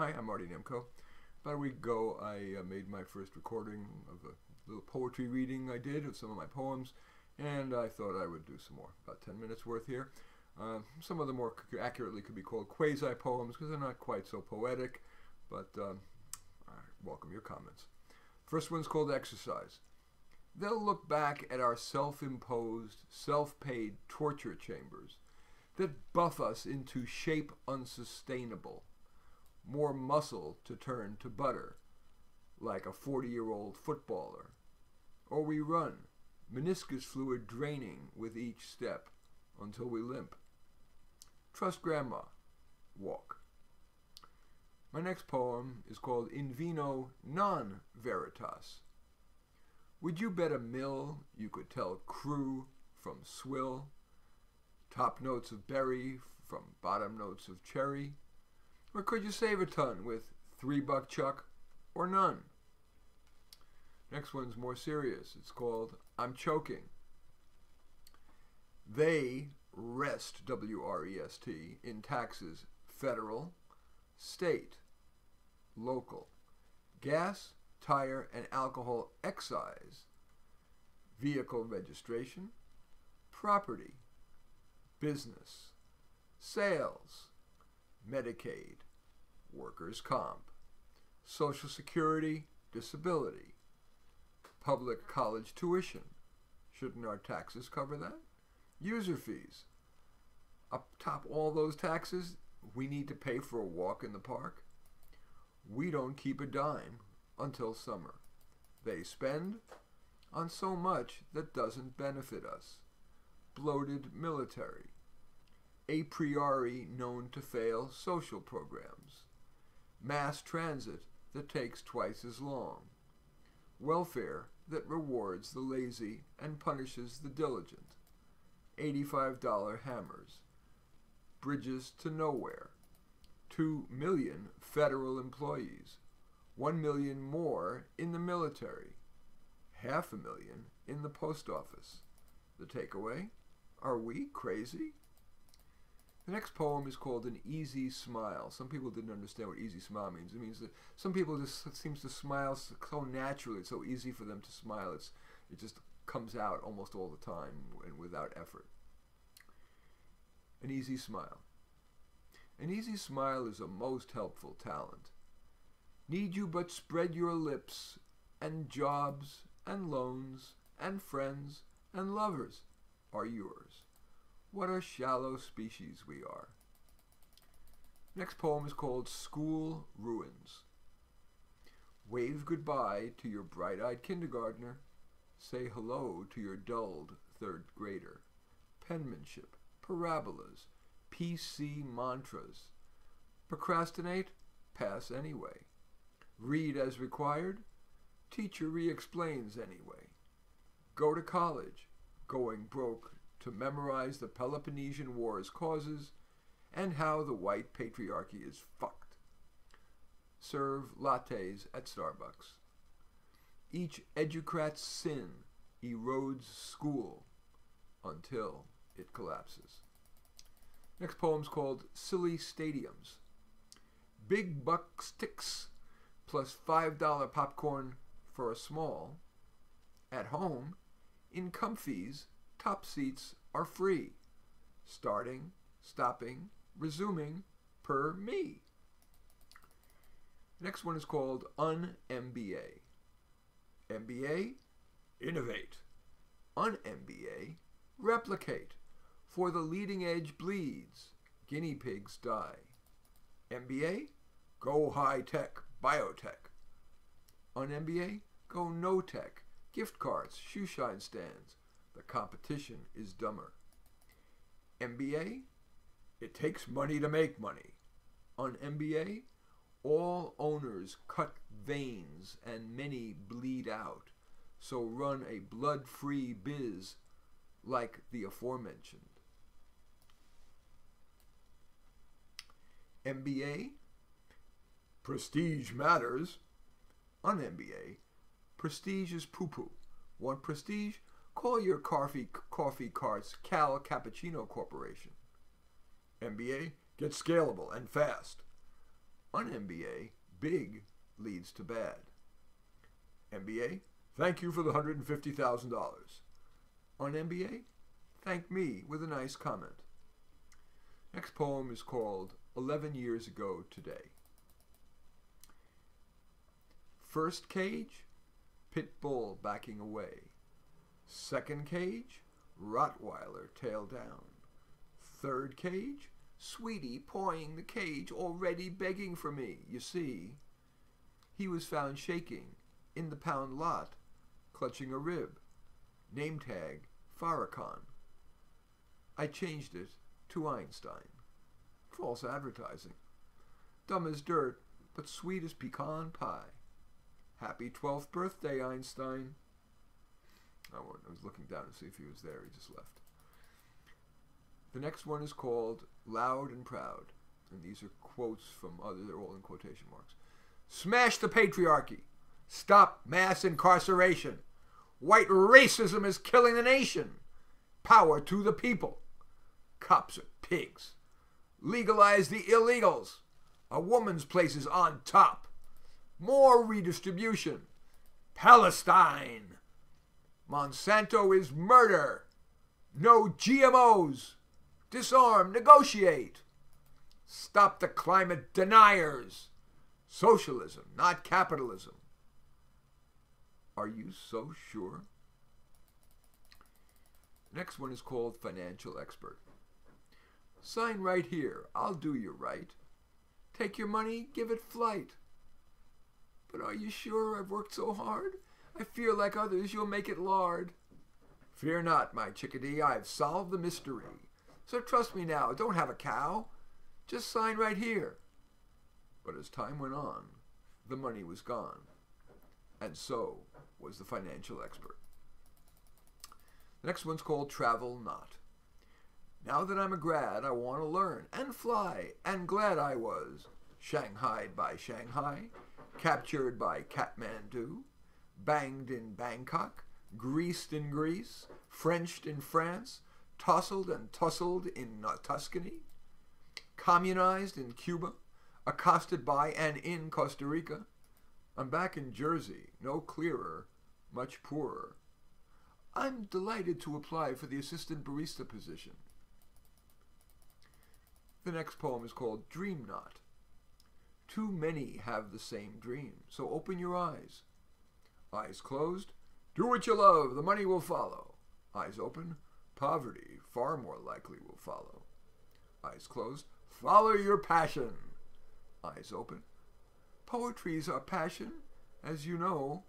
Hi, I'm Marty Nemco. About a week ago, I made my first recording of a little poetry reading I did of some of my poems, and I thought I would do some more, about 10 minutes worth here. Some of them more accurately could be called quasi-poems because they're not quite so poetic, but I welcome your comments. First one's called Exercise. They'll look back at our self-imposed, self-paid torture chambers that buff us into shape unsustainable, more muscle to turn to butter, like a 40-year-old footballer. Or we run, meniscus fluid draining with each step until we limp. Trust grandma, walk. My next poem is called In Vino Non Veritas. Would you bet a mill you could tell crew from swill, top notes of berry from bottom notes of cherry? Or could you save a ton with $3 chuck or none? Next one's more serious. It's called I'm Choking. They rest, W-R-E-S-T, in taxes federal, state, local, gas, tire, and alcohol excise, vehicle registration, property, business, sales, Medicaid, workers' comp, Social Security, disability, public college tuition. Shouldn't our taxes cover that? User fees. Up top all those taxes, we need to pay for a walk in the park. We don't keep a dime until summer. They spend on so much that doesn't benefit us. Bloated military. A priori known to fail social programs, mass transit that takes twice as long, welfare that rewards the lazy and punishes the diligent, $85 hammers, bridges to nowhere, 2 million federal employees, 1 million more in the military, 500,000 in the post office. The takeaway? Are we crazy? The next poem is called An Easy Smile. Some people didn't understand what easy smile means. It means that some people just seems to smile so naturally. It's so easy for them to smile. It just comes out almost all the time and without effort. An easy smile. An easy smile is a most helpful talent. Need you but spread your lips, and jobs and loans and friends and lovers are yours. What a shallow species we are. Next poem is called School Ruins. Wave goodbye to your bright-eyed kindergartner. Say hello to your dulled third grader. Penmanship, parabolas, PC mantras. Procrastinate? Pass anyway. Read as required? Teacher re-explains anyway. Go to college? Going broke to memorize the Peloponnesian War's causes and how the white patriarchy is fucked. Serve lattes at Starbucks. Each educrat's sin erodes school until it collapses. Next poem's called Silly Stadiums. Big buck sticks plus $5 popcorn for a small. At home, in comfies, top seats are free. Starting, stopping, resuming, per me. Next one is called Un-MBA. MBA, innovate. Un-MBA, replicate. For the leading edge bleeds, guinea pigs die. MBA, go high tech, biotech. Un-MBA, go no tech, gift cards, shoe shine stands. The competition is dumber. MBA, it takes money to make money. On MBA, all owners cut veins and many bleed out, so run a blood-free biz like the aforementioned. MBA, prestige matters. On MBA, prestige is poo-poo. Want prestige? Call your coffee carts Cal Cappuccino Corporation. MBA, get scalable and fast. On MBA, big leads to bad. MBA, thank you for the $150,000. On MBA, thank me with a nice comment. Next poem is called 11 Years Ago Today. First cage, pit bull backing away. Second cage, Rottweiler tail down. Third cage, sweetie pawing the cage, already begging for me. You see, he was found shaking in the pound lot, clutching a rib. Name tag, Farrakhan. I changed it to Einstein. False advertising. Dumb as dirt, but sweet as pecan pie. Happy 12th birthday, Einstein. I was looking down to see if he was there. He just left. The next one is called Loud and Proud. And these are quotes from others. They're all in quotation marks. Smash the patriarchy. Stop mass incarceration. White racism is killing the nation. Power to the people. Cops are pigs. Legalize the illegals. A woman's place is on top. More redistribution. Palestine. Monsanto is murder. No GMOs. Disarm, negotiate. Stop the climate deniers. Socialism, not capitalism. Are you so sure? Next one is called Financial Expert. Sign right here. I'll do you right. Take your money, give it flight. But are you sure I've worked so hard? I fear like others you'll make it lard. Fear not, my chickadee, I've solved the mystery. So trust me now, don't have a cow. Just sign right here. But as time went on, the money was gone. And so was the financial expert. The next one's called Travel Not. Now that I'm a grad, I want to learn and fly, and glad I was. Shanghaied by Shanghai, captured by Kathmandu, banged in Bangkok, greased in Greece, Frenched in France, tousled and tussled in Tuscany, communized in Cuba, accosted by and in Costa Rica. I'm back in Jersey, no clearer, much poorer. I'm delighted to apply for the assistant barista position. The next poem is called Dream Not. Too many have the same dream, so open your eyes. Eyes closed, do what you love, the money will follow. Eyes open, poverty far more likely will follow. Eyes closed, follow your passion. Eyes open, poetry's our passion. As you know,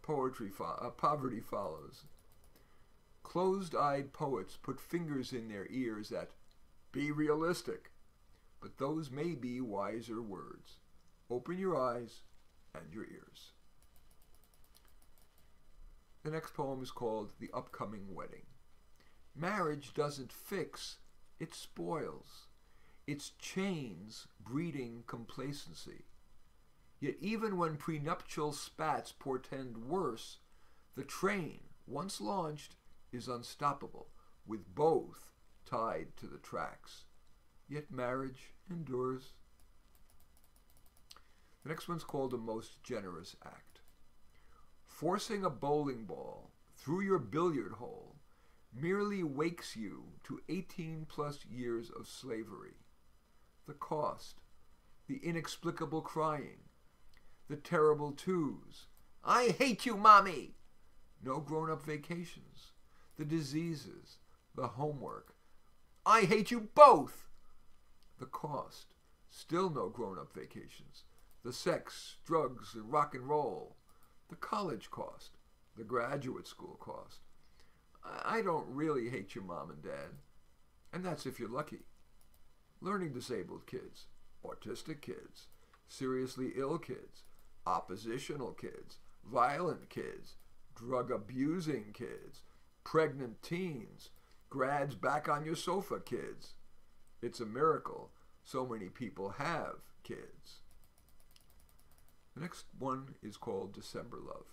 poverty follows. Closed-eyed poets put fingers in their ears at be realistic, but those may be wiser words. Open your eyes and your ears. The next poem is called The Upcoming Wedding. Marriage doesn't fix, it spoils. Its chains breeding complacency. Yet even when prenuptial spats portend worse, the train, once launched, is unstoppable, with both tied to the tracks. Yet marriage endures. The next one's called A Most Generous Act. Forcing a bowling ball through your billiard hole merely wakes you to 18+ years of slavery. The cost, the inexplicable crying, the terrible twos. I hate you, Mommy! No grown-up vacations, the diseases, the homework. I hate you both! The cost, still no grown-up vacations, the sex, drugs, and rock and roll, the college cost, the graduate school cost. I don't really hate your mom and dad, and that's if you're lucky. Learning disabled kids, autistic kids, seriously ill kids, oppositional kids, violent kids, drug-abusing kids, pregnant teens, grads back on your sofa kids. It's a miracle so many people have kids. The next one is called December Love.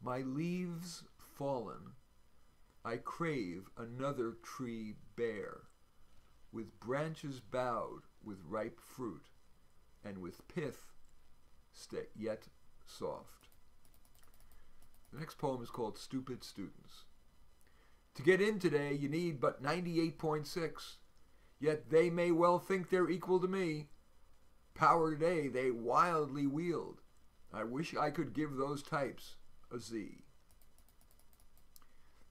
My leaves fallen, I crave another tree bare, with branches bowed with ripe fruit, and with pith yet soft. The next poem is called Stupid Students. To get in today, you need but 98.6, yet they may well think they're equal to me. Power today they wildly wield. I wish I could give those types a Z.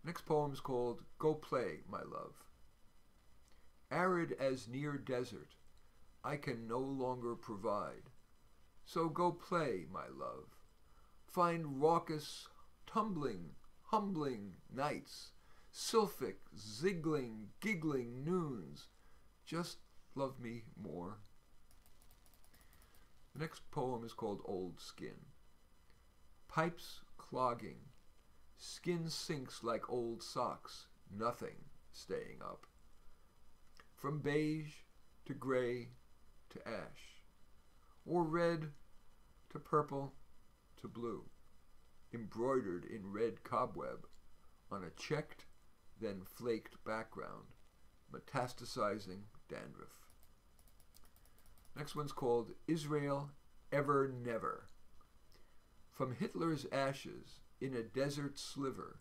Next poem is called Go Play, My Love. Arid as near desert, I can no longer provide. So go play, my love. Find raucous, tumbling, humbling nights, sylphic, ziggling, giggling noons. Just love me more. The next poem is called Old Skin. Pipes clogging, skin sinks like old socks, nothing staying up. From beige to gray to ash, or red to purple to blue, embroidered in red cobweb on a checked, then flaked background, metastasizing dandruff. Next one's called Israel Ever Never. From Hitler's ashes in a desert sliver,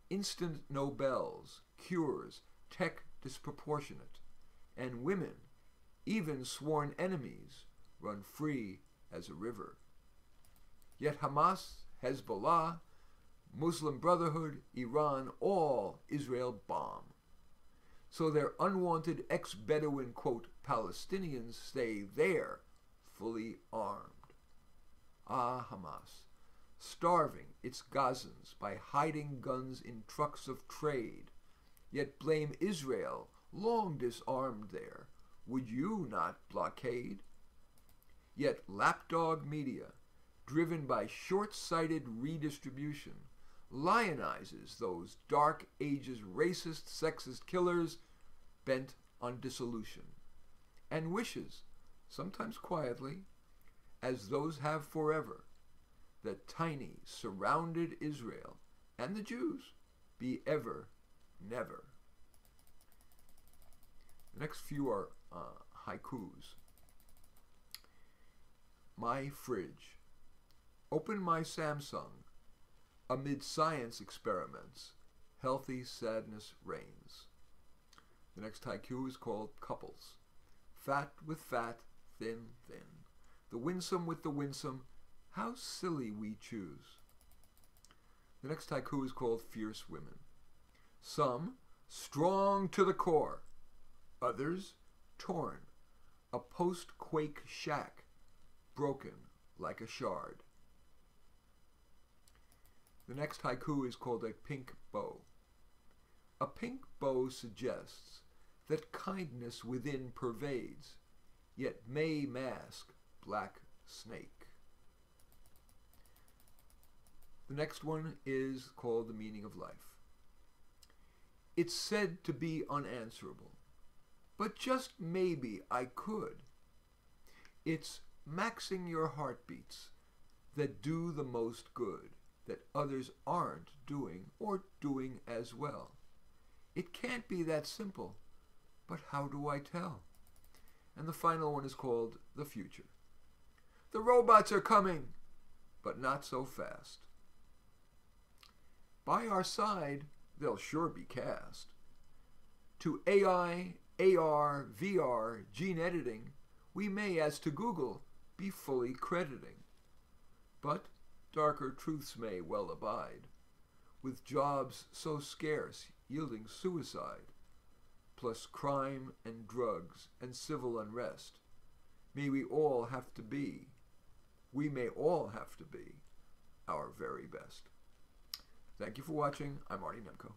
instant Nobels, cures, tech disproportionate, and women, even sworn enemies, run free as a river. Yet Hamas, Hezbollah, Muslim Brotherhood, Iran, all Israel bomb. So their unwanted ex-Bedouin, quote, Palestinians stay there, fully armed. Ah, Hamas, starving its Gazans by hiding guns in trucks of trade, yet blame Israel, long disarmed there. Would you not blockade? Yet lapdog media, driven by short-sighted redistribution, lionizes those dark ages racist, sexist killers bent on dissolution, and wishes, sometimes quietly, as those have forever, that tiny, surrounded Israel and the Jews be ever, never. The next few are haikus. My fridge. Open my Samsung. Amid science experiments, healthy sadness reigns. The next haiku is called Couples. Fat with fat, thin, thin. The winsome with the winsome, how silly we choose. The next haiku is called Fierce Women. Some, strong to the core. Others, torn. A post-quake shack, broken like a shard. The next haiku is called a pink bow. A pink bow suggests that kindness within pervades, yet may mask black snake. The next one is called The Meaning of Life. It's said to be unanswerable, but just maybe I could. It's maxing your heartbeats that do the most good, that others aren't doing or doing as well. It can't be that simple, but how do I tell? And the final one is called The Future. The robots are coming, but not so fast. By our side, they'll sure be cast. To AI, AR, VR, gene editing, we may, as to Google, be fully crediting. But darker truths may well abide, with jobs so scarce yielding suicide, plus crime and drugs and civil unrest. We may all have to be our very best. Thank you for watching. I'm Marty Nemko.